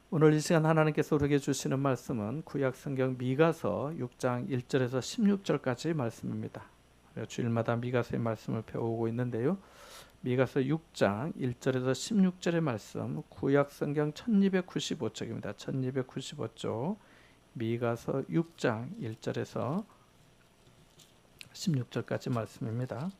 오늘 이 시간 하나님께서 우리에게 주시는 말씀은 구약성경 미가서 6장 1절에서 16절까지 말씀입니다. 주일마다 미가서의 말씀을 배우고 있는데요. 미가서 6장 1절에서 16절의 말씀, 구약성경 1295쪽입니다. 1295쪽 미가서 6장 1절에서 16절까지 말씀입니다.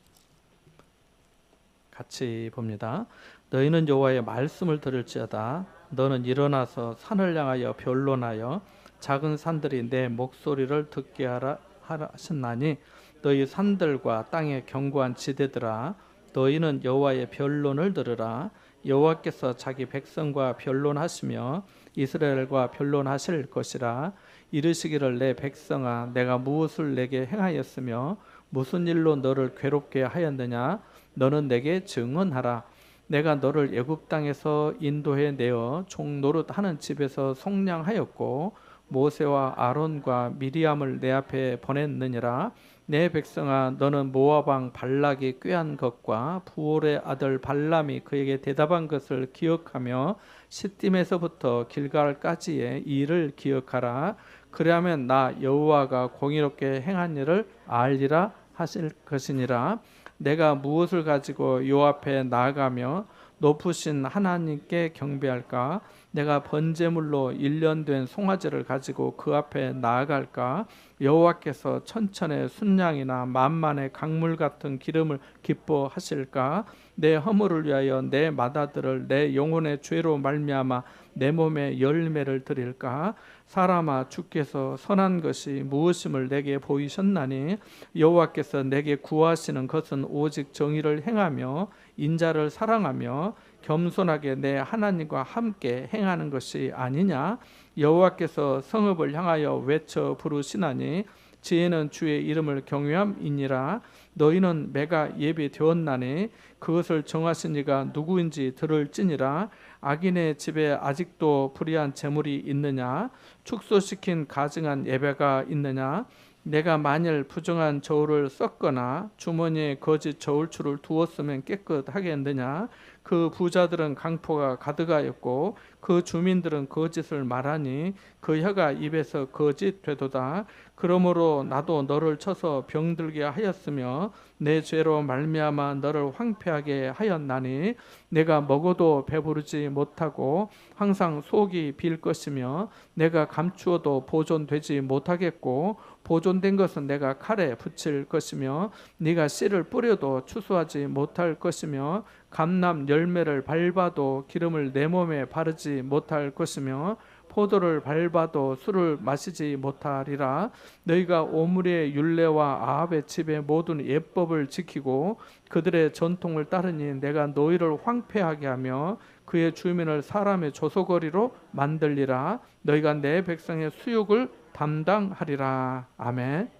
같이 봅니다. 너희는 여호와의 말씀을 들을지어다. 너는 일어나서 산을 향하여 변론하여 작은 산들이 내 목소리를 듣게 하라 하셨나니 너희 산들과 땅의 견고한 지대들아 너희는 여호와의 변론을 들으라. 여호와께서 자기 백성과 변론하시며 이스라엘과 변론하실 것이라. 이르시기를 내 백성아 내가 무엇을 내게 행하였으며 무슨 일로 너를 괴롭게 하였느냐. 너는 내게 증언하라. 내가 너를 애굽 땅에서 인도해 내어 종노릇하는 집에서 속량하였고 모세와 아론과 미리암을 내 앞에 보냈느니라. 내 백성아 너는 모압 왕 발락이 꾀한 것과 부올의 아들 발람이 그에게 대답한 것을 기억하며 시딤에서부터 길갈까지의 일을 기억하라. 그리하면 나 여호와가 공의롭게 행한 일을 알리라 하실 것이니라. 내가 무엇을 가지고 요 앞에 나아가며 높으신 하나님께 경배할까? 내가 번제물로 1년 된 송아지를 가지고 그 앞에 나아갈까? 여호와께서 천천의 순양이나 만만의 강물 같은 기름을 기뻐하실까? 내 허물을 위하여 내 맏아들을 내 영혼의 죄로 말미암아 내 몸에 열매를 드릴까? 사람아 주께서 선한 것이 무엇임을 내게 보이셨나니 여호와께서 내게 구하시는 것은 오직 정의를 행하며 인자를 사랑하며 겸손하게 내 하나님과 함께 행하는 것이 아니냐. 여호와께서 성읍을 향하여 외쳐 부르시나니 지혜는 주의 이름을 경외함이니라. 너희는 매가 예비되었나니 그것을 정하신 이가 누구인지 들을지니라. 악인의 집에 아직도 불의한 재물이 있느냐? 축소시킨 가증한 예배가 있느냐? 내가 만일 부정한 저울을 썼거나 주머니에 거짓 저울추를 두었으면 깨끗하겠느냐? 그 부자들은 강포가 가득하였고 그 주민들은 거짓을 말하니 그 혀가 입에서 거짓 되도다. 그러므로 나도 너를 쳐서 병들게 하였으며 내 죄로 말미암아 너를 황폐하게 하였나니 내가 먹어도 배부르지 못하고 항상 속이 빌 것이며 내가 감추어도 보존되지 못하겠고 보존된 것은 내가 칼에 붙일 것이며 네가 씨를 뿌려도 추수하지 못할 것이며 감람 열매를 밟아도 기름을 내 몸에 바르지 못할 것이며 포도를 밟아도 술을 마시지 못하리라. 너희가 오므리의 율례와 아합의 집의 모든 예법을 지키고 그들의 전통을 따르니 내가 너희를 황폐하게 하며 그의 주민을 사람의 조소거리로 만들리라. 너희가 내 백성의 수욕을 담당하리라. 아멘.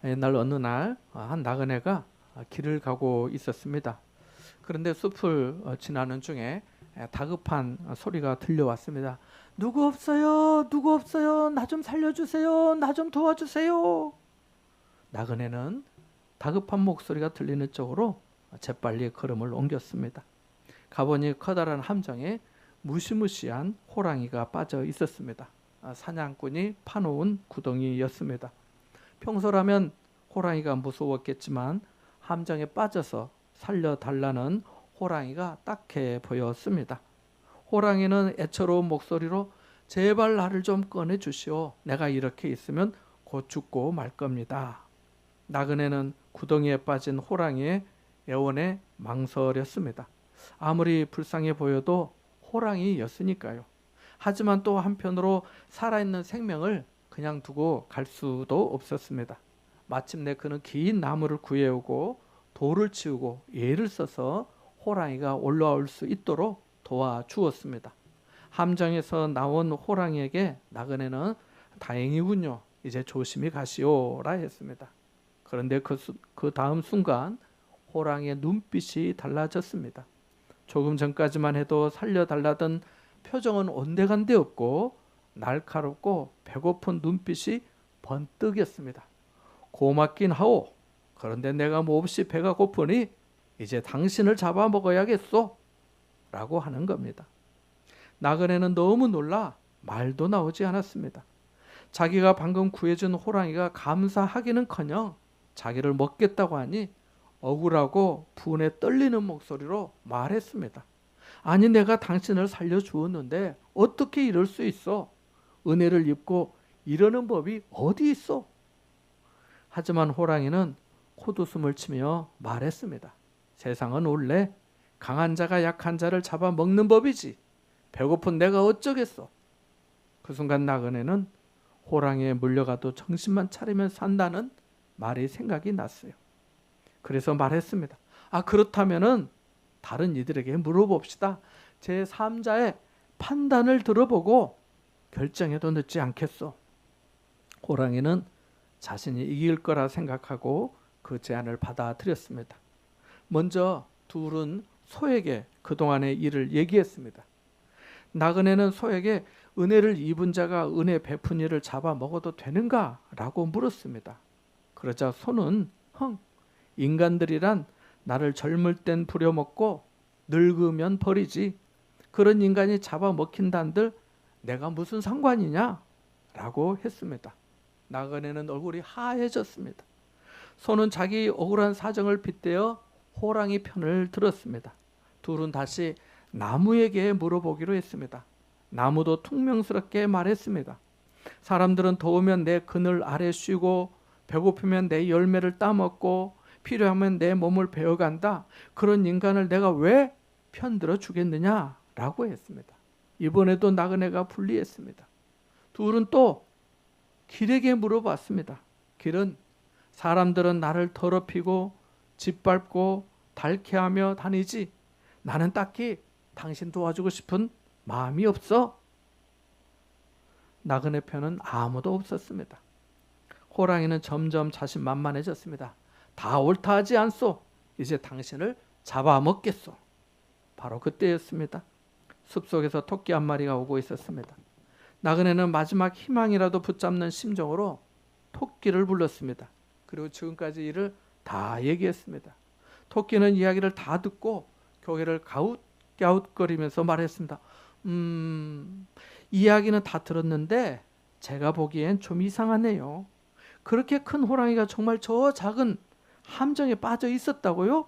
옛날 어느 날 한 나그네가 길을 가고 있었습니다. 그런데 숲을 지나는 중에 다급한 소리가 들려왔습니다. 누구 없어요? 누구 없어요? 나 좀 살려주세요. 나 좀 도와주세요. 나그네는 다급한 목소리가 들리는 쪽으로 재빨리 걸음을 옮겼습니다. 가보니 커다란 함정에 무시무시한 호랑이가 빠져 있었습니다. 사냥꾼이 파놓은 구덩이였습니다. 평소라면 호랑이가 무서웠겠지만 함정에 빠져서 살려달라는 호랑이가 딱해 보였습니다. 호랑이는 애처로운 목소리로 제발 나를 좀 꺼내주시오. 내가 이렇게 있으면 곧 죽고 말 겁니다. 나그네는 구덩이에 빠진 호랑이의 애원에 망설였습니다. 아무리 불쌍해 보여도 호랑이였으니까요. 하지만 또 한편으로 살아있는 생명을 그냥 두고 갈 수도 없었습니다. 마침내 그는 긴 나무를 구해오고 돌을 치우고 예를 써서 호랑이가 올라올 수 있도록 도와주었습니다. 함정에서 나온 호랑이에게 나그네는 다행이군요. 이제 조심히 가시오라 했습니다. 그런데 그 다음 순간 호랑이의 눈빛이 달라졌습니다. 조금 전까지만 해도 살려달라던 표정은 온데간데 없고 날카롭고 배고픈 눈빛이 번뜩였습니다. 고맙긴 하오. 그런데 내가 몹시 배가 고프니 이제 당신을 잡아먹어야겠소 라고 하는 겁니다. 나그네는 너무 놀라 말도 나오지 않았습니다. 자기가 방금 구해준 호랑이가 감사하기는커녕 자기를 먹겠다고 하니 억울하고 분에 떨리는 목소리로 말했습니다. 아니, 내가 당신을 살려주었는데 어떻게 이럴 수 있어? 은혜를 입고 이러는 법이 어디 있어? 하지만 호랑이는 콧웃음을 치며 말했습니다. 세상은 원래 강한 자가 약한 자를 잡아먹는 법이지. 배고픈 내가 어쩌겠어. 그 순간 나그네는 호랑이에 물려가도 정신만 차리면 산다는 말이 생각이 났어요. 그래서 말했습니다. 그렇다면은 다른 이들에게 물어봅시다. 제3자의 판단을 들어보고 결정해도 늦지 않겠소. 호랑이는 자신이 이길 거라 생각하고 그 제안을 받아들였습니다. 먼저 둘은 소에게 그동안의 일을 얘기했습니다. 나그네는 소에게 은혜를 입은 자가 은혜 베푼 이를 잡아먹어도 되는가? 라고 물었습니다. 그러자 소는 인간들이란 나를 젊을 땐 부려먹고 늙으면 버리지. 그런 인간이 잡아먹힌단들 내가 무슨 상관이냐? 라고 했습니다. 나그네는 얼굴이 하얘졌습니다. 소는 자기 억울한 사정을 빗대어 호랑이 편을 들었습니다. 둘은 다시 나무에게 물어보기로 했습니다. 나무도 퉁명스럽게 말했습니다. 사람들은 더우면 내 그늘 아래 쉬고 배고프면 내 열매를 따먹고 필요하면 내 몸을 베어간다. 그런 인간을 내가 왜 편들어 주겠느냐라고 했습니다. 이번에도 나그네가 불리했습니다. 둘은 또 길에게 물어봤습니다. 길은 사람들은 나를 더럽히고 짓밟고 달캐하며 다니지 나는 딱히 당신 도와주고 싶은 마음이 없어. 나그네 편은 아무도 없었습니다. 호랑이는 점점 자신만만해졌습니다. 다 옳다 하지 않소. 이제 당신을 잡아먹겠소. 바로 그때였습니다. 숲속에서 토끼 한 마리가 오고 있었습니다. 나그네는 마지막 희망이라도 붙잡는 심정으로 토끼를 불렀습니다. 그리고 지금까지 일을 다 얘기했습니다. 토끼는 이야기를 다 듣고 고개를 갸웃갸웃거리면서 말했습니다. 이야기는 다 들었는데 제가 보기엔 좀 이상하네요. 그렇게 큰 호랑이가 정말 저 작은 함정에 빠져 있었다고요?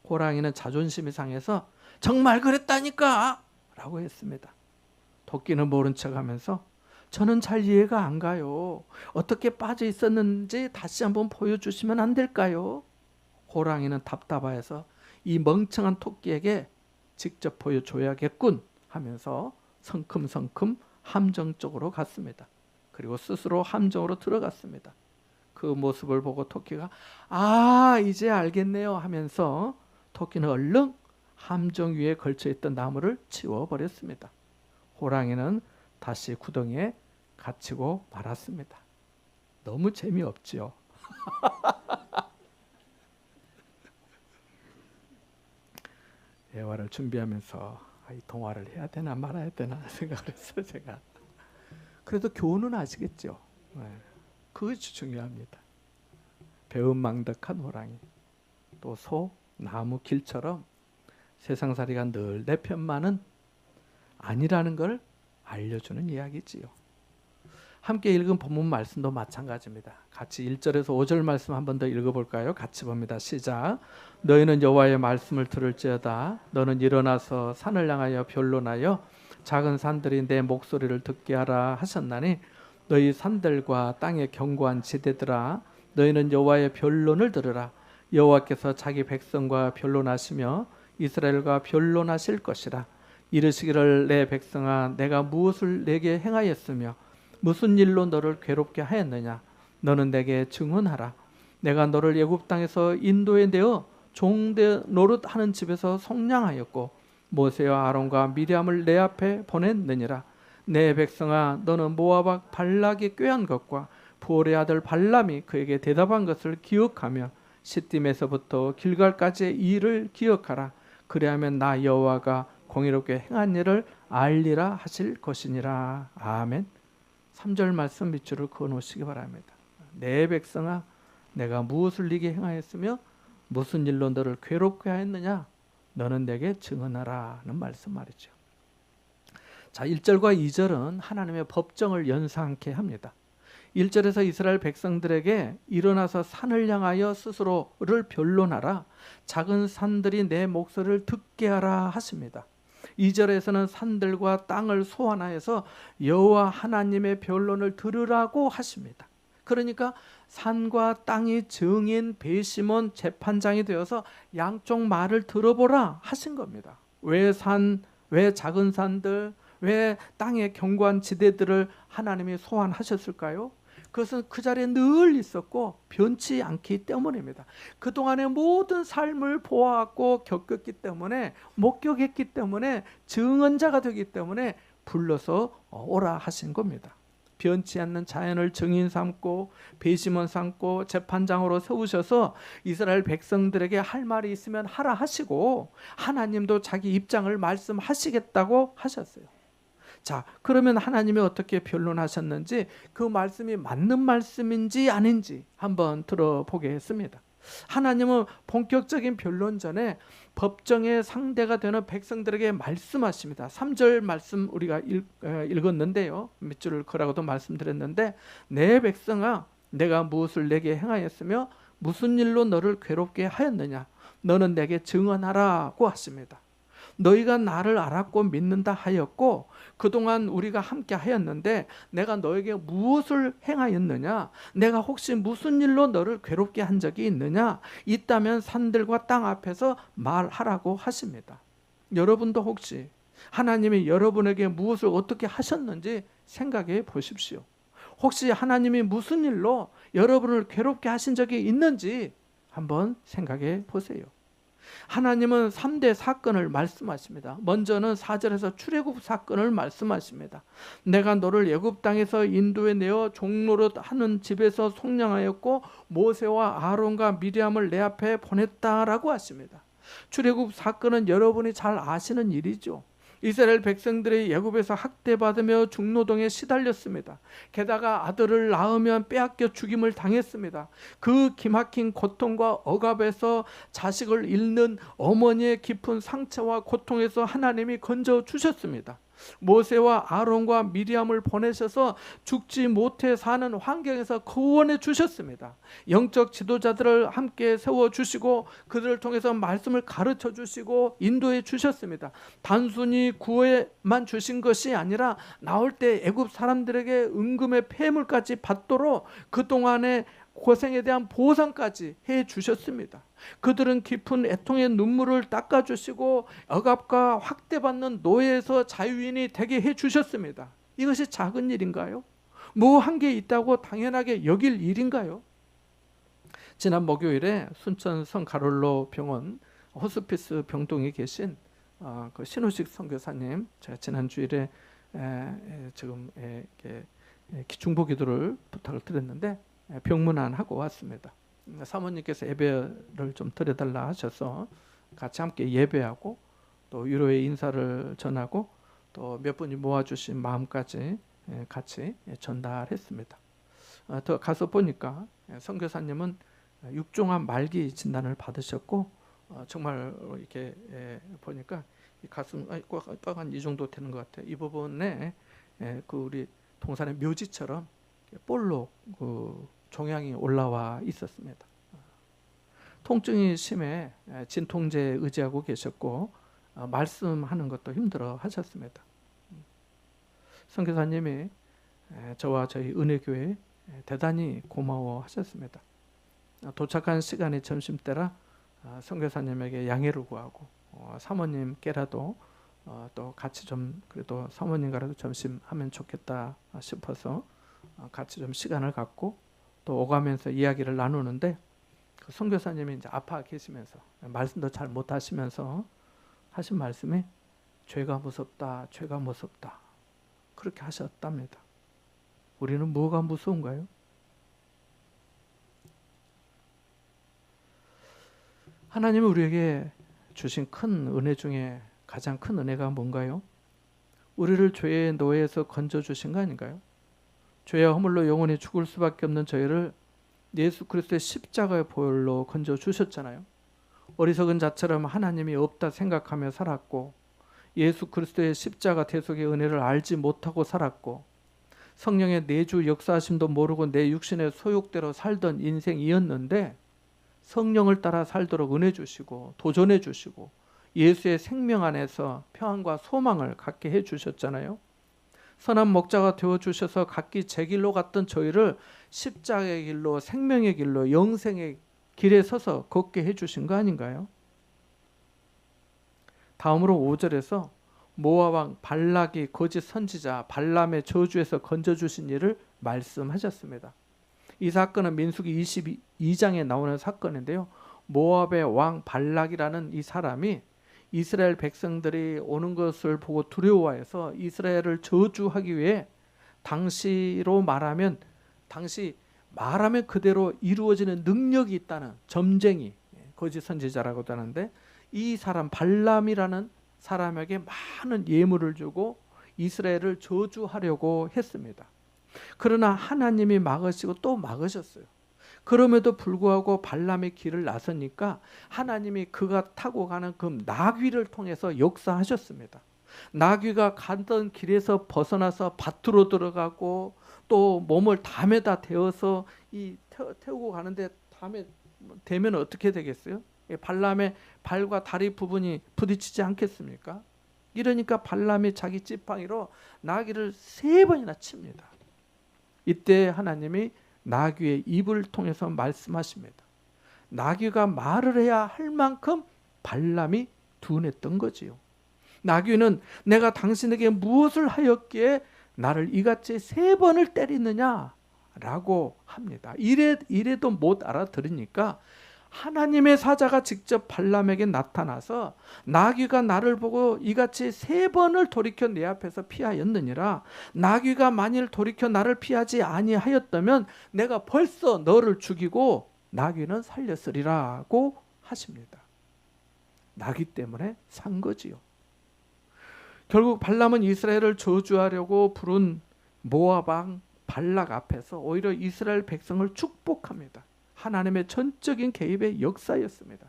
호랑이는 자존심이 상해서 정말 그랬다니까 라고 했습니다. 토끼는 모른 척하면서 저는 잘 이해가 안 가요. 어떻게 빠져 있었는지 다시 한번 보여주시면 안 될까요? 호랑이는 답답해서 이 멍청한 토끼에게 직접 보여줘야겠군 하면서 성큼성큼 함정 쪽으로 갔습니다. 그리고 스스로 함정으로 들어갔습니다. 그 모습을 보고 토끼가 이제 알겠네요 하면서 토끼는 얼른 함정 위에 걸쳐있던 나무를 치워버렸습니다. 호랑이는 다시 구덩이에 갇히고 말았습니다. 너무 재미없지요. 대화를 준비하면서 이 동화를 해야 되나 말아야 되나 생각을 했어요. 제가. 그래도 교훈은 아시겠죠. 그것이 중요합니다. 배은망덕한 호랑이, 또 소, 나무, 길처럼 세상살이가 늘 내 편만은 아니라는 걸 알려주는 이야기지요. 함께 읽은 본문 말씀도 마찬가지입니다. 같이 1절에서 5절 말씀 한 번 더 읽어볼까요? 같이 봅니다. 시작. 너희는 여호와의 말씀을 들을지어다. 너는 일어나서 산을 향하여 변론하여 작은 산들이 내 목소리를 듣게 하라 하셨나니 너희 산들과 땅의 견고한 지대들아 너희는 여호와의 변론을 들으라. 여호와께서 자기 백성과 변론하시며 이스라엘과 변론하실 것이라. 이르시기를 내 백성아 내가 무엇을 내게 행하였으며 무슨 일로 너를 괴롭게 하였느냐. 너는 내게 증언하라. 내가 너를 애굽 땅에서 인도에 내어 종대 노릇하는 집에서 속량하였고 모세와 아론과 미리암을 내 앞에 보냈느니라. 내 백성아 너는 모압 발락이 꾀한 것과 부올의 아들 발람이 그에게 대답한 것을 기억하며 시딤에서부터 길갈까지의 일을 기억하라. 그리하면 나 여호와가 공의롭게 행한 일을 알리라 하실 것이니라. 아멘. 3절 말씀 밑줄을 그어놓으시기 바랍니다. 내 백성아 내가 무엇을 네게 행하였으며 무슨 일로 너를 괴롭게 하였느냐. 너는 내게 증언하라는 말씀 말이죠. 자, 1절과 2절은 하나님의 법정을 연상케 합니다. 1절에서 이스라엘 백성들에게 일어나서 산을 향하여 스스로를 변론하라. 작은 산들이 내 목소리를 듣게 하라 하십니다. 2절에서는 산들과 땅을 소환하여서 여호와 하나님의 변론을 들으라고 하십니다. 그러니까 산과 땅이 증인 배심원 재판장이 되어서 양쪽 말을 들어보라 하신 겁니다. 왜 작은 산들, 왜 땅의 견고한 지대들을 하나님이 소환하셨을까요? 그것은 그 자리에 늘 있었고 변치 않기 때문입니다. 그동안의 모든 삶을 보았고 겪었기 때문에, 목격했기 때문에, 증언자가 되기 때문에 불러서 오라 하신 겁니다. 변치 않는 자연을 증인 삼고 배심원 삼고 재판장으로 세우셔서 이스라엘 백성들에게 할 말이 있으면 하라 하시고, 하나님도 자기 입장을 말씀하시겠다고 하셨어요. 자, 그러면 하나님이 어떻게 변론하셨는지, 그 말씀이 맞는 말씀인지 아닌지 한번 들어보겠습니다. 하나님은 본격적인 변론 전에 법정의 상대가 되는 백성들에게 말씀하십니다. 3절 말씀 우리가 읽었는데요. 밑줄을 그라고도 말씀드렸는데, 내 백성아, 내가 무엇을 내게 행하였으며 무슨 일로 너를 괴롭게 하였느냐? 너는 내게 증언하라고 하십니다. 너희가 나를 알았고 믿는다 하였고, 그동안 우리가 함께 하였는데 내가 너에게 무엇을 행하였느냐? 내가 혹시 무슨 일로 너를 괴롭게 한 적이 있느냐? 있다면 산들과 땅 앞에서 말하라고 하십니다. 여러분도 혹시 하나님이 여러분에게 무엇을 어떻게 하셨는지 생각해 보십시오. 혹시 하나님이 무슨 일로 여러분을 괴롭게 하신 적이 있는지 한번 생각해 보세요. 하나님은 3대 사건을 말씀하십니다. 먼저는 4절에서 출애굽 사건을 말씀하십니다. 내가 너를 애굽 땅에서 인도에 내어 종노릇 하는 집에서 속량하였고 모세와 아론과 미리암을 내 앞에 보냈다라고 하십니다. 출애굽 사건은 여러분이 잘 아시는 일이죠. 이스라엘 백성들이 애굽에서 학대받으며 중노동에 시달렸습니다. 게다가 아들을 낳으면 빼앗겨 죽임을 당했습니다. 그 기막힌 고통과 억압에서 자식을 잃는 어머니의 깊은 상처와 고통에서 하나님이 건져 주셨습니다. 모세와 아론과 미리암을 보내셔서 죽지 못해 사는 환경에서 구원해 주셨습니다. 영적 지도자들을 함께 세워주시고 그들을 통해서 말씀을 가르쳐 주시고 인도해 주셨습니다. 단순히 구원만 주신 것이 아니라 나올 때 애굽 사람들에게 은금의 폐물까지 받도록 그동안의 고생에 대한 보상까지 해 주셨습니다. 그들은 깊은 애통의 눈물을 닦아주시고 억압과 확대받는 노예에서 자유인이 되게 해 주셨습니다. 이것이 작은 일인가요? 뭐 한 게 있다고 당연하게 여길 일인가요? 지난 목요일에 순천 성가롤로 병원 호스피스 병동에 계신 그 신우식 선교사님, 제가 지난 주일에 지금 중보 기도를 부탁을 드렸는데 병문안하고 왔습니다. 사모님께서 예배를 좀 드려달라 하셔서 같이 함께 예배하고 또 위로의 인사를 전하고 또 몇 분이 모아주신 마음까지 같이 전달했습니다. 더 가서 보니까 선교사님은 육종암 말기 진단을 받으셨고 정말 이렇게 보니까 이 가슴 꽉 한 이 정도 되는 것 같아요. 이 부분에 그 우리 동산의 묘지처럼 볼록 그 종양이 올라와 있었습니다. 통증이 심해 진통제에 의지하고 계셨고 말씀하는 것도 힘들어 하셨습니다. 선교사님이 저와 저희 은혜교회 대단히 고마워 하셨습니다. 도착한 시간이 점심때라 선교사님에게 양해를 구하고 사모님께라도 또 같이 좀 그래도 사모님과라도 점심하면 좋겠다 싶어서 같이 좀 시간을 갖고 또 오가면서 이야기를 나누는데 그 선교사님이 이제 아파 계시면서 말씀도 잘 못하시면서 하신 말씀이 죄가 무섭다, 죄가 무섭다 그렇게 하셨답니다. 우리는 뭐가 무서운가요? 하나님이 우리에게 주신 큰 은혜 중에 가장 큰 은혜가 뭔가요? 우리를 죄의 노예에서 건져주신 거 아닌가요? 죄와 허물로 영원히 죽을 수밖에 없는 저희를 예수 그리스도의 십자가의 보혈로 건져주셨잖아요. 어리석은 자처럼 하나님이 없다 생각하며 살았고 예수 그리스도의 십자가 대속의 은혜를 알지 못하고 살았고 성령의 내주 역사하심도 모르고 내 육신의 소욕대로 살던 인생이었는데 성령을 따라 살도록 은혜 주시고 도전해 주시고 예수의 생명 안에서 평안과 소망을 갖게 해 주셨잖아요. 선한 목자가 되어 주셔서 각기 제 길로 갔던 저희를 십자가의 길로, 생명의 길로, 영생의 길에 서서 걷게 해 주신 거 아닌가요? 다음으로 5절에서 모압 왕 발락이 거짓 선지자 발람의 저주에서 건져주신 일을 말씀하셨습니다. 이 사건은 민수기 22장에 나오는 사건인데요. 모압의 왕 발락이라는 이 사람이 이스라엘 백성들이 오는 것을 보고 두려워해서 이스라엘을 저주하기 위해 당시 말하면 그대로 이루어지는 능력이 있다는 점쟁이, 거짓 선지자라고도 하는데, 이 사람 발람이라는 사람에게 많은 예물을 주고 이스라엘을 저주하려고 했습니다. 그러나 하나님이 막으시고 또 막으셨어요. 그럼에도 불구하고 발람의 길을 나서니까 하나님이 그가 타고 가는 그 나귀를 통해서 역사하셨습니다. 나귀가 가던 길에서 벗어나서 밭으로 들어가고 또 몸을 담에다 대어서 태우고 가는데 담에 대면 어떻게 되겠어요? 발람의 발과 다리 부분이 부딪히지 않겠습니까? 이러니까 발람이 자기 지팡이로 나귀를 3번이나 칩니다. 이때 하나님이 나귀의 입을 통해서 말씀하십니다. 나귀가 말을 해야 할 만큼 발람이 둔했던 거지요. 나귀는 내가 당신에게 무엇을 하였기에 나를 이같이 3번을 때리느냐 라고 합니다. 이래도 못 알아들으니까 하나님의 사자가 직접 발람에게 나타나서 나귀가 나를 보고 이같이 3번을 돌이켜 내 앞에서 피하였느니라. 나귀가 만일 돌이켜 나를 피하지 아니하였다면 내가 벌써 너를 죽이고 나귀는 살렸으리라고 하십니다. 나귀 때문에 산 거지요. 결국 발람은 이스라엘을 저주하려고 부른 모압 왕 발락 앞에서 오히려 이스라엘 백성을 축복합니다. 하나님의 전적인 개입의 역사였습니다.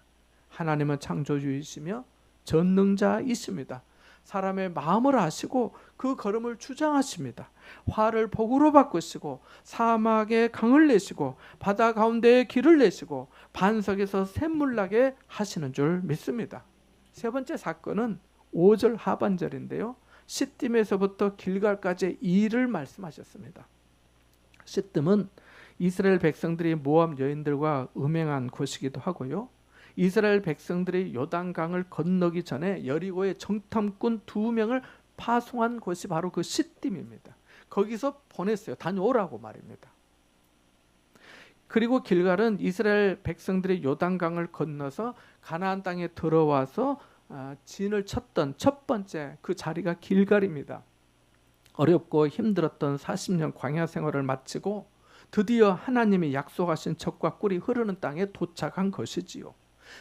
하나님은 창조주이시며 전능자이십니다. 사람의 마음을 아시고 그 걸음을 주장하십니다. 화를 복으로 바꾸시고 사막에 강을 내시고 바다 가운데에 길을 내시고 반석에서 샘물 나게 하시는 줄 믿습니다. 세 번째 사건은 5절 하반절인데요. 시딤에서부터 길갈까지 이 일을 말씀하셨습니다. 시딤은 이스라엘 백성들이 모압 여인들과 음행한 곳이기도 하고요. 이스라엘 백성들이 요단강을 건너기 전에 여리고의 정탐꾼 2명을 파송한 곳이 바로 그 시딤입니다. 거기서 보냈어요. 다녀오라고 말입니다. 그리고 길갈은 이스라엘 백성들이 요단강을 건너서 가나안 땅에 들어와서 진을 쳤던 첫 번째 그 자리가 길갈입니다. 어렵고 힘들었던 40년 광야 생활을 마치고 드디어 하나님이 약속하신 젖과 꿀이 흐르는 땅에 도착한 것이지요.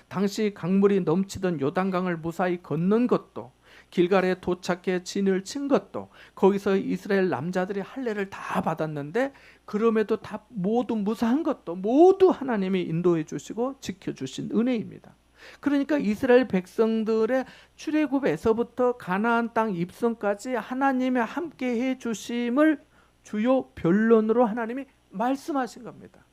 당시 강물이 넘치던 요단강을 무사히 건넌 것도, 길갈에 도착해 진을 친 것도, 거기서 이스라엘 남자들이 할례를 다 받았는데 그럼에도 다 모두 무사한 것도 모두 하나님이 인도해 주시고 지켜주신 은혜입니다. 그러니까 이스라엘 백성들의 출애굽에서부터 가나안 땅 입성까지 하나님의 함께해 주심을 주요 변론으로 하나님이 말씀하신 겁니다.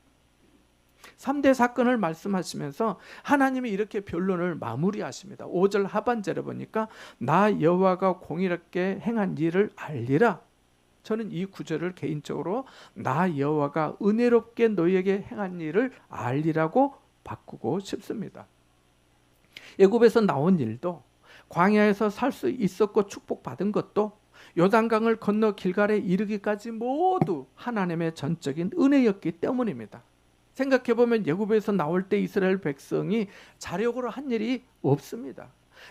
3대 사건을 말씀하시면서 하나님이 이렇게 변론을 마무리하십니다. 5절 하반절에 보니까 나 여호와가 공의롭게 행한 일을 알리라. 저는 이 구절을 개인적으로 나 여호와가 은혜롭게 너희에게 행한 일을 알리라고 바꾸고 싶습니다. 애굽에서 나온 일도, 광야에서 살 수 있었고 축복받은 것도, 요단강을 건너 길갈에 이르기까지 모두 하나님의 전적인 은혜였기 때문입니다. 생각해보면 애굽에서 나올 때 이스라엘 백성이 자력으로 한 일이 없습니다.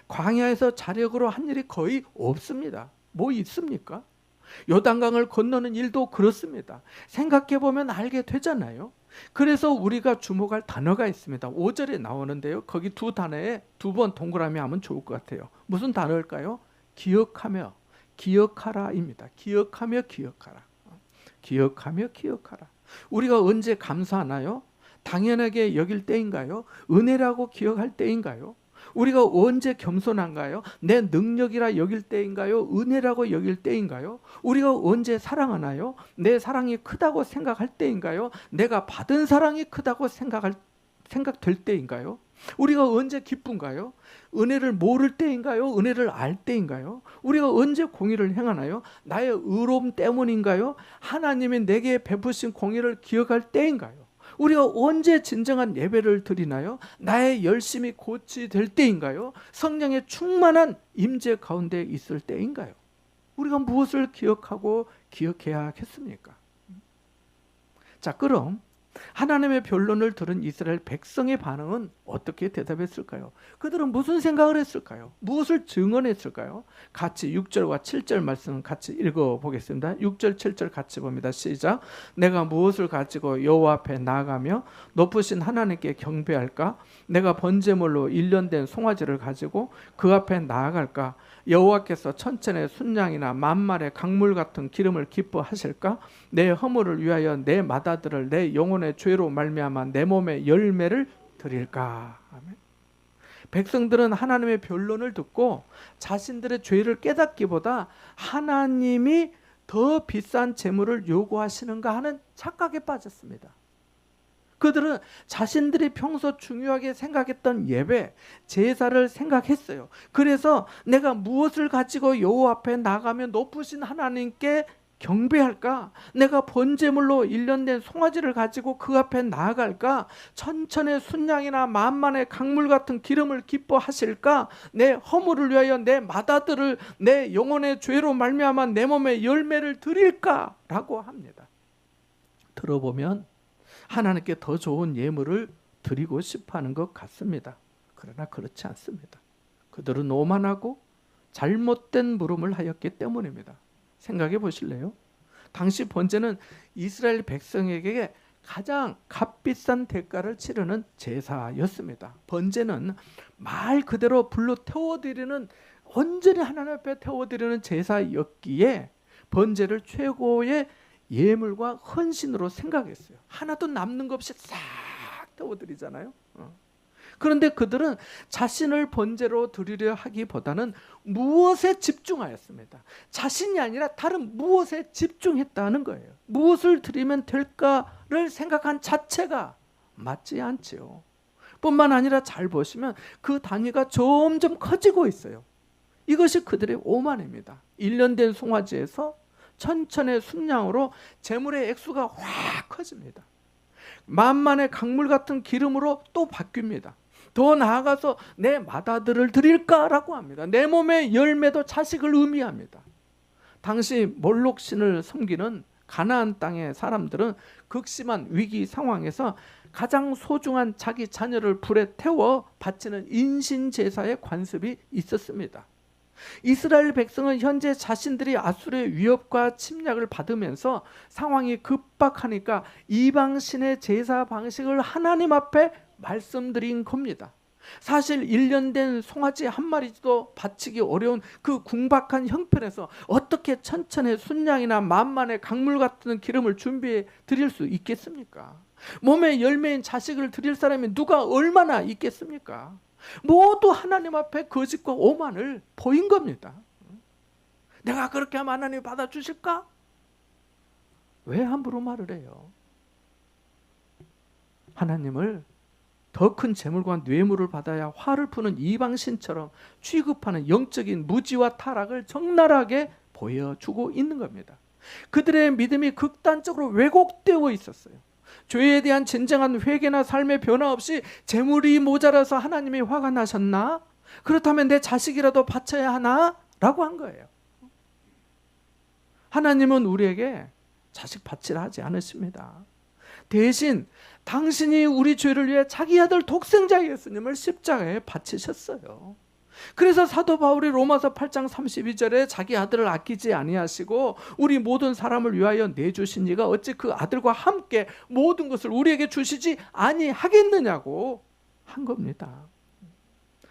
광야에서 자력으로 한 일이 거의 없습니다. 뭐 있습니까? 요단강을 건너는 일도 그렇습니다. 생각해보면 알게 되잖아요. 그래서 우리가 주목할 단어가 있습니다. 5절에 나오는데요. 거기 2단어에 2번 동그라미 하면 좋을 것 같아요. 무슨 단어일까요? 기억하며 기억하라입니다. 기억하며 기억하라. 기억하며 기억하라. 우리가 언제 감사하나요? 당연하게 여길 때인가요? 은혜라고 기억할 때인가요? 우리가 언제 겸손한가요? 내 능력이라 여길 때인가요? 은혜라고 여길 때인가요? 우리가 언제 사랑하나요? 내 사랑이 크다고 생각할 때인가요? 내가 받은 사랑이 크다고 생각될 때인가요? 우리가 언제 기쁜가요? 은혜를 모를 때인가요? 은혜를 알 때인가요? 우리가 언제 공의를 행하나요? 나의 의로움 때문인가요? 하나님이 내게 베푸신 공의를 기억할 때인가요? 우리가 언제 진정한 예배를 드리나요? 나의 열심이 고치될 때인가요? 성령의 충만한 임재 가운데 있을 때인가요? 우리가 무엇을 기억하고 기억해야겠습니까? 자, 그럼 하나님의 변론을 들은 이스라엘 백성의 반응은 어떻게 대답했을까요? 그들은 무슨 생각을 했을까요? 무엇을 증언했을까요? 같이 6절과 7절 말씀 같이 읽어보겠습니다. 6절 7절 같이 봅니다. 시작. 내가 무엇을 가지고 여호와 앞에 나아가며 높으신 하나님께 경배할까? 내가 번제물로 1년 된 송아지를 가지고 그 앞에 나아갈까? 여호와께서 천천의 순양이나 만말의 강물 같은 기름을 기뻐하실까? 내 허물을 위하여 내 맏아들을 내 영혼의 죄로 말미암아 내 몸의 열매를 드릴까? 아멘. 백성들은 하나님의 변론을 듣고 자신들의 죄를 깨닫기보다 하나님이 더 비싼 재물을 요구하시는가 하는 착각에 빠졌습니다. 그들은 자신들이 평소 중요하게 생각했던 예배, 제사를 생각했어요. 그래서 내가 무엇을 가지고 여호와 앞에 나가면 높으신 하나님께 경배할까? 내가 번제물로 1년 된 송아지를 가지고 그 앞에 나아갈까? 천천의 순양이나 만만의 강물 같은 기름을 기뻐하실까? 내 허물을 위하여 내 맏아들을 내 영혼의 죄로 말미암아 내 몸에 열매를 드릴까? 라고 합니다. 들어보면 하나님께 더 좋은 예물을 드리고 싶어하는 것 같습니다. 그러나 그렇지 않습니다. 그들은 오만하고 잘못된 물음을 하였기 때문입니다. 생각해 보실래요? 당시 번제는 이스라엘 백성에게 가장 값비싼 대가를 치르는 제사였습니다. 번제는 말 그대로 불로 태워드리는, 온전히 하나님 앞에 태워드리는 제사였기에 번제를 최고의 예물과 헌신으로 생각했어요. 하나도 남는 것 없이 싹 태워드리잖아요. 그런데 그들은 자신을 번제로 드리려 하기보다는 무엇에 집중하였습니다. 자신이 아니라 다른 무엇에 집중했다는 거예요. 무엇을 드리면 될까를 생각한 자체가 맞지 않지요. 뿐만 아니라 잘 보시면 그 단위가 점점 커지고 있어요. 이것이 그들의 오만입니다. 1년 된 송아지에서 천천의 순양으로 재물의 액수가 확 커집니다. 만만의 강물 같은 기름으로 또 바뀝니다. 더 나아가서 내 맏아들을 드릴까라고 합니다. 내 몸의 열매도 자식을 의미합니다. 당시 몰록신을 섬기는 가나안 땅의 사람들은 극심한 위기 상황에서 가장 소중한 자기 자녀를 불에 태워 바치는 인신제사의 관습이 있었습니다. 이스라엘 백성은 현재 자신들이 아수르의 위협과 침략을 받으면서 상황이 급박하니까 이방신의 제사 방식을 하나님 앞에 말씀드린 겁니다. 사실 1년 된 송아지 한 마리도 바치기 어려운 그 궁박한 형편에서 어떻게 천천의 순양이나 만만의 강물 같은 기름을 준비해 드릴 수 있겠습니까? 몸의 열매인 자식을 드릴 사람이 누가 얼마나 있겠습니까? 모두 하나님 앞에 거짓과 오만을 보인 겁니다. 내가 그렇게 하면 하나님이 받아주실까? 왜 함부로 말을 해요? 하나님을 더 큰 재물과 뇌물을 받아야 화를 푸는 이방신처럼 취급하는 영적인 무지와 타락을 적나라하게 보여주고 있는 겁니다. 그들의 믿음이 극단적으로 왜곡되어 있었어요. 죄에 대한 진정한 회개나 삶의 변화 없이 재물이 모자라서 하나님이 화가 나셨나? 그렇다면 내 자식이라도 바쳐야 하나? 라고 한 거예요. 하나님은 우리에게 자식 바치라 하지 않으십니다. 대신 당신이 우리 죄를 위해 자기 아들 독생자 예수님을 십자가에 바치셨어요. 그래서 사도 바울이 로마서 8장 32절에 자기 아들을 아끼지 아니하시고 우리 모든 사람을 위하여 내주신 이가 어찌 그 아들과 함께 모든 것을 우리에게 주시지 아니하겠느냐고 한 겁니다.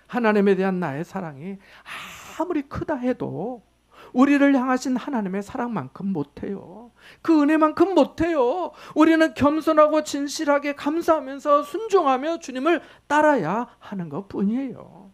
하나님에 대한 나의 사랑이 아무리 크다 해도 우리를 향하신 하나님의 사랑만큼 못해요. 그 은혜만큼 못해요. 우리는 겸손하고 진실하게 감사하면서 순종하며 주님을 따라야 하는 것뿐이에요.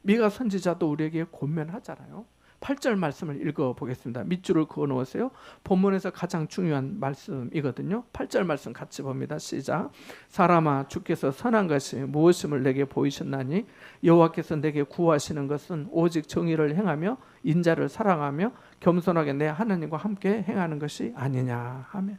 미가 선지자도 우리에게 권면하잖아요. 8절 말씀을 읽어보겠습니다. 밑줄을 그어놓으세요. 본문에서 가장 중요한 말씀이거든요. 8절 말씀 같이 봅니다. 시작. 사람아, 주께서 선한 것이 무엇임을 내게 보이셨나니 여호와께서 내게 구하시는 것은 오직 정의를 행하며 인자를 사랑하며 겸손하게 내 하나님과 함께 행하는 것이 아니냐 하면,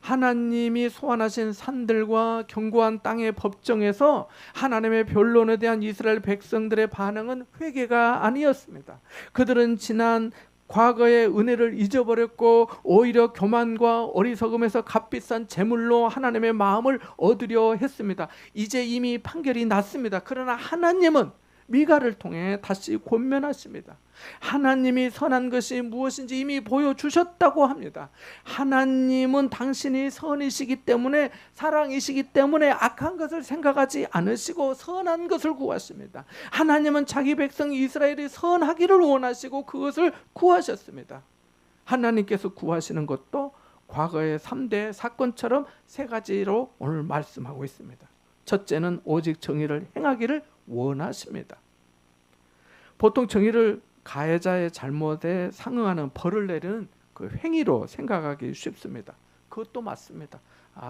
하나님이 소환하신 산들과 견고한 땅의 법정에서 하나님의 변론에 대한 이스라엘 백성들의 반응은 회개가 아니었습니다. 그들은 지난 과거의 은혜를 잊어버렸고 오히려 교만과 어리석음에서 값비싼 재물로 하나님의 마음을 얻으려 했습니다. 이제 이미 판결이 났습니다. 그러나 하나님은 미가를 통해 다시 권면하십니다. 하나님이 선한 것이 무엇인지 이미 보여주셨다고 합니다. 하나님은 당신이 선이시기 때문에, 사랑이시기 때문에 악한 것을 생각하지 않으시고 선한 것을 구하십니다. 하나님은 자기 백성 이스라엘이 선하기를 원하시고 그것을 구하셨습니다. 하나님께서 구하시는 것도 과거의 3대 사건처럼 3가지로 오늘 말씀하고 있습니다. 첫째는 오직 정의를 행하기를 원하십니다. 보통 정의를 가해자의 잘못에 상응하는 벌을 내리는 그 행위로 생각하기 쉽습니다. 그것도 맞습니다.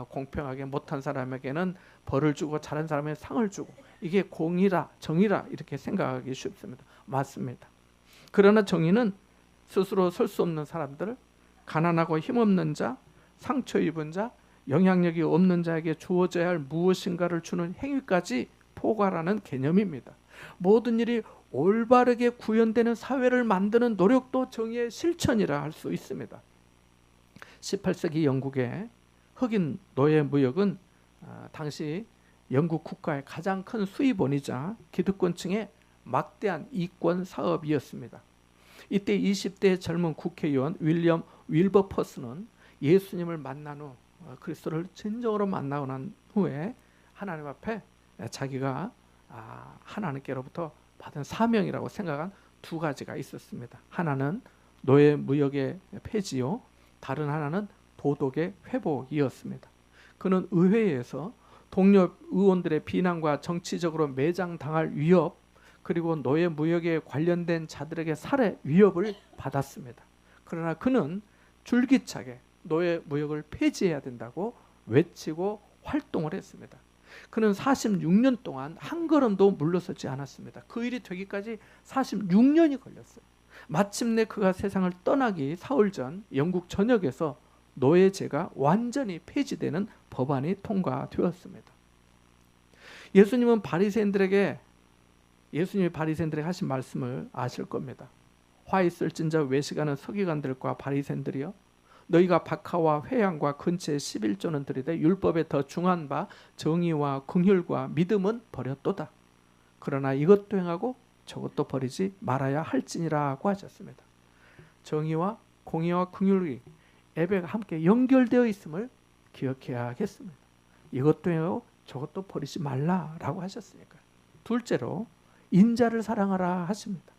공평하게 못한 사람에게는 벌을 주고 잘한 사람에게 상을 주고, 이게 공의라 정의라 이렇게 생각하기 쉽습니다. 맞습니다. 그러나 정의는 스스로 설 수 없는 사람들, 가난하고 힘없는 자, 상처 입은 자, 영향력이 없는 자에게 주어져야 할 무엇인가를 주는 행위까지 포괄하는 개념입니다. 모든 일이 올바르게 구현되는 사회를 만드는 노력도 정의의 실천이라 할 수 있습니다. 18세기 영국의 흑인 노예 무역은 당시 영국 국가의 가장 큰 수입원이자 기득권층의 막대한 이권 사업이었습니다. 이때 20대 젊은 국회의원 윌리엄 윌버퍼스는 예수님을 만난 후, 그리스도를 진정으로 만나고 난 후에 하나님 앞에 자기가 하나님께로부터 받은 사명이라고 생각한 2가지가 있었습니다. 하나는 노예 무역의 폐지요, 다른 하나는 도덕의 회복이었습니다. 그는 의회에서 동료 의원들의 비난과 정치적으로 매장당할 위협, 그리고 노예 무역에 관련된 자들에게 살해 위협을 받았습니다. 그러나 그는 줄기차게 노예 무역을 폐지해야 된다고 외치고 활동을 했습니다. 그는 46년 동안 한 걸음도 물러서지 않았습니다. 그 일이 되기까지 46년이 걸렸어요. 마침내 그가 세상을 떠나기 사흘 전 영국 전역에서 노예제가 완전히 폐지되는 법안이 통과되었습니다. 예수님이 바리새인들에게 하신 말씀을 아실 겁니다. 화 있을진저 외식하는 서기관들과 바리새인들이여, 너희가 박하와 회양과 근처에 11조는 들이되 율법에 더 중한 바 정의와 긍휼과 믿음은 버렸도다. 그러나 이것도 행하고 저것도 버리지 말아야 할지니라고 하셨습니다. 정의와 공의와 긍휼이 예배가 함께 연결되어 있음을 기억해야겠습니다. 이것도 행하고 저것도 버리지 말라라고 하셨으니까요. 둘째로 인자를 사랑하라 하십니다.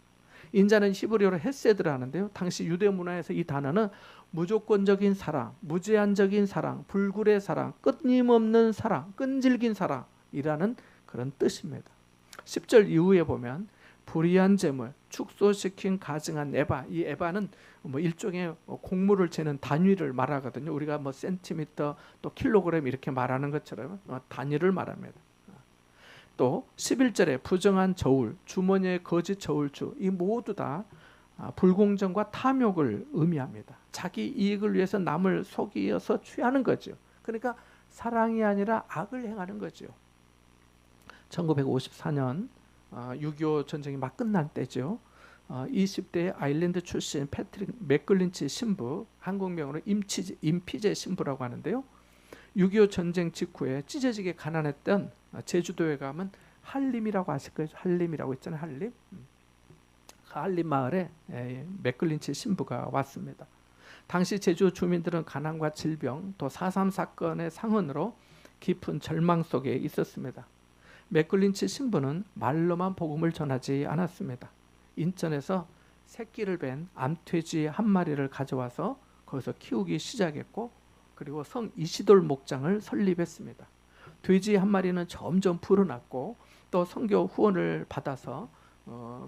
인자는 히브리어로 헤세드를 하는데요. 당시 유대 문화에서 이 단어는 무조건적인 사랑, 무제한적인 사랑, 불굴의 사랑, 끊임없는 사랑, 끈질긴 사랑이라는 그런 뜻입니다. 10절 이후에 보면 불의한 재물, 축소시킨 가증한 에바, 이 에바는 일종의 곡물을 재는 단위를 말하거든요. 우리가 센티미터 또 킬로그램 이렇게 말하는 것처럼 단위를 말합니다. 또 11절에 부정한 저울, 주머니의 거짓 저울주, 이 모두 다 불공정과 탐욕을 의미합니다. 자기 이익을 위해서 남을 속이어서 취하는 거죠. 그러니까 사랑이 아니라 악을 행하는 거죠. 1954년 6.25 전쟁이 막 끝난 때죠. 20대 아일랜드 출신 패트릭 맥글린치 신부, 한국명으로 임피제 신부라고 하는데요. 6.25 전쟁 직후에 찢어지게 가난했던 제주도에 가면 한림이라고 아실 거예요. 한림이라고 있잖아요. 한림. 한림 마을에 맥글린치 신부가 왔습니다. 당시 제주 주민들은 가난과 질병, 또 4.3 사건의 상흔으로 깊은 절망 속에 있었습니다. 맥글린치 신부는 말로만 복음을 전하지 않았습니다. 인천에서 새끼를 뺀 암돼지 한 마리를 가져와서 거기서 키우기 시작했고, 그리고 성 이시돌 목장을 설립했습니다. 돼지 한 마리는 점점 불어났고, 또 선교 후원을 받아서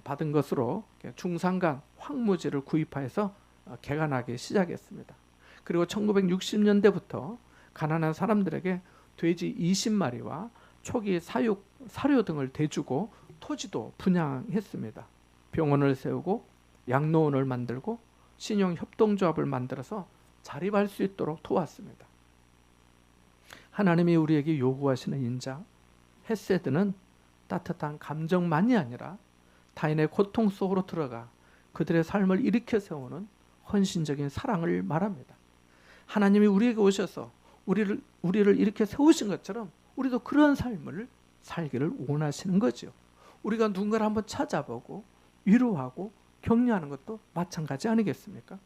받은 것으로 중산간 황무지를 구입해서 개간하기 시작했습니다. 그리고 1960년대부터 가난한 사람들에게 돼지 20마리와 초기 사육, 사료 등을 대주고 토지도 분양했습니다. 병원을 세우고 양로원을 만들고 신용협동조합을 만들어서 자립할 수 있도록 도왔습니다. 하나님이 우리에게 요구하시는 인자, 헤세드는 따뜻한 감정만이 아니라 타인의 고통 속으로 들어가 그들의 삶을 일으켜 세우는 헌신적인 사랑을 말합니다. 하나님이 우리에게 오셔서 우리를 이렇게 세우신 것처럼 우리도 그런 삶을 살기를 원하시는 거죠. 우리가 누군가를 한번 찾아보고 위로하고 격려하는 것도 마찬가지 아니겠습니까?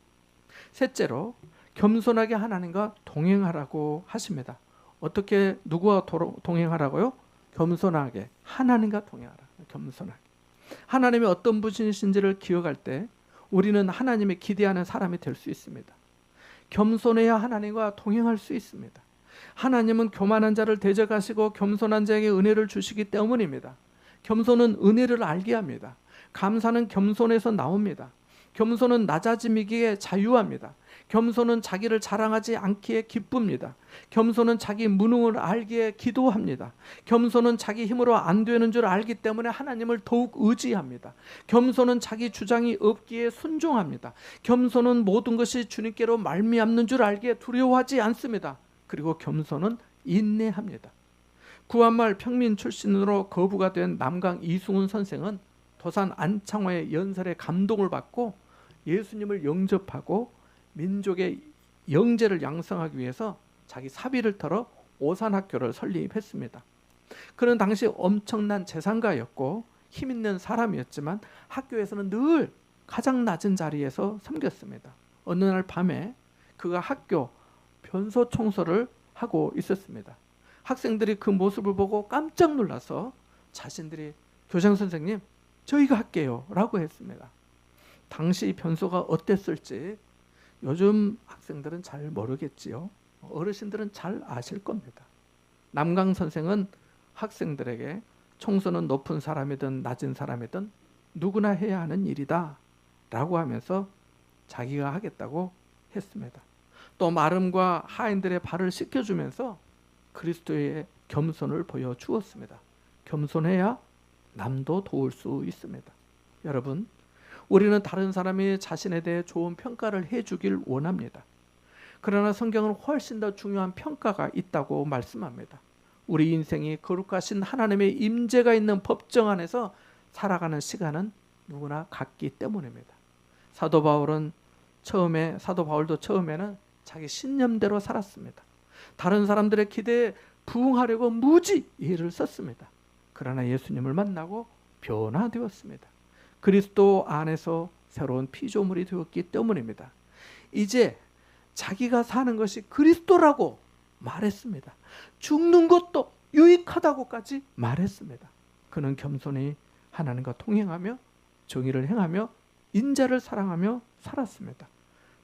셋째로 겸손하게 하나님과 동행하라고 하십니다. 어떻게 누구와 동행하라고요? 겸손하게 하나님과 동행하라. 겸손하게. 하나님이 어떤 분이신지를 기억할 때 우리는 하나님이 기대하는 사람이 될 수 있습니다. 겸손해야 하나님과 동행할 수 있습니다. 하나님은 교만한 자를 대적하시고 겸손한 자에게 은혜를 주시기 때문입니다. 겸손은 은혜를 알게 합니다. 감사는 겸손에서 나옵니다. 겸손은 낮아짐이기에 자유합니다. 겸손은 자기를 자랑하지 않기에 기쁩니다. 겸손은 자기 무능을 알기에 기도합니다. 겸손은 자기 힘으로 안 되는 줄 알기 때문에 하나님을 더욱 의지합니다. 겸손은 자기 주장이 없기에 순종합니다. 겸손은 모든 것이 주님께로 말미암는 줄 알기에 두려워하지 않습니다. 그리고 겸손은 인내합니다. 구한마을 평민 출신으로 거부가 된 남강 이승훈 선생은 도산 안창호의 연설에 감동을 받고 예수님을 영접하고 민족의 영재를 양성하기 위해서 자기 사비를 털어 오산학교를 설립했습니다. 그는 당시 엄청난 재산가였고 힘 있는 사람이었지만 학교에서는 늘 가장 낮은 자리에서 섬겼습니다. 어느 날 밤에 그가 학교 변소 청소를 하고 있었습니다. 학생들이 그 모습을 보고 깜짝 놀라서 자신들이 교장 선생님 저희가 할게요 라고 했습니다. 당시 변소가 어땠을지 요즘 학생들은 잘 모르겠지요. 어르신들은 잘 아실 겁니다. 남강 선생은 학생들에게 청소는 높은 사람이든 낮은 사람이든 누구나 해야 하는 일이다 라고 하면서 자기가 하겠다고 했습니다. 또 마름과 하인들의 발을 씻겨주면서 그리스도의 겸손을 보여주었습니다. 겸손해야 남도 도울 수 있습니다. 여러분, 우리는 다른 사람이 자신에 대해 좋은 평가를 해주길 원합니다. 그러나 성경은 훨씬 더 중요한 평가가 있다고 말씀합니다. 우리 인생이 거룩하신 하나님의 임재가 있는 법정 안에서 살아가는 시간은 누구나 같기 때문입니다. 사도 바울도 처음에는 자기 신념대로 살았습니다. 다른 사람들의 기대에 부응하려고 무지 애를 썼습니다. 그러나 예수님을 만나고 변화되었습니다. 그리스도 안에서 새로운 피조물이 되었기 때문입니다. 이제 자기가 사는 것이 그리스도라고 말했습니다. 죽는 것도 유익하다고까지 말했습니다. 그는 겸손히 하나님과 통행하며 정의를 행하며 인자를 사랑하며 살았습니다.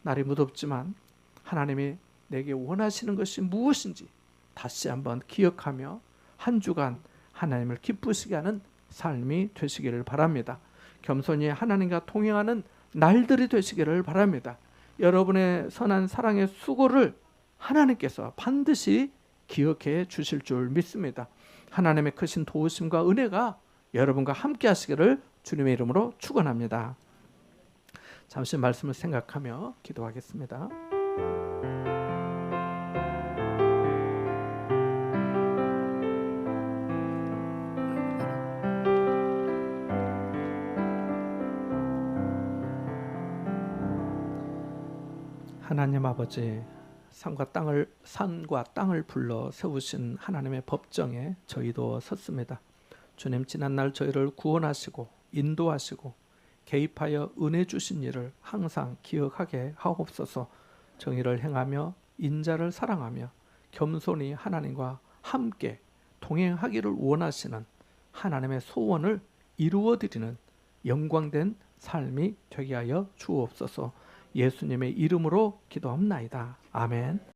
날이 무덥지만 하나님이 내게 원하시는 것이 무엇인지 다시 한번 기억하며 한 주간 하나님을 기쁘시게 하는 삶이 되시기를 바랍니다. 겸손히 하나님과 통행하는 날들이 되시기를 바랍니다. 여러분의 선한 사랑의 수고를 하나님께서 반드시 기억해 주실 줄 믿습니다. 하나님의 크신 도우심과 은혜가 여러분과 함께 하시기를 주님의 이름으로 축원합니다. 잠시 말씀을 생각하며 기도하겠습니다. 하나님 아버지, 산과 땅을 불러 세우신 하나님의 법정에 저희도 섰습니다. 주님, 지난날 저희를 구원하시고 인도하시고 개입하여 은혜 주신 일을 항상 기억하게 하옵소서. 정의를 행하며 인자를 사랑하며 겸손히 하나님과 함께 동행하기를 원하시는 하나님의 소원을 이루어드리는 영광된 삶이 되게 하여 주옵소서. 예수님의 이름으로 기도합나이다. 아멘.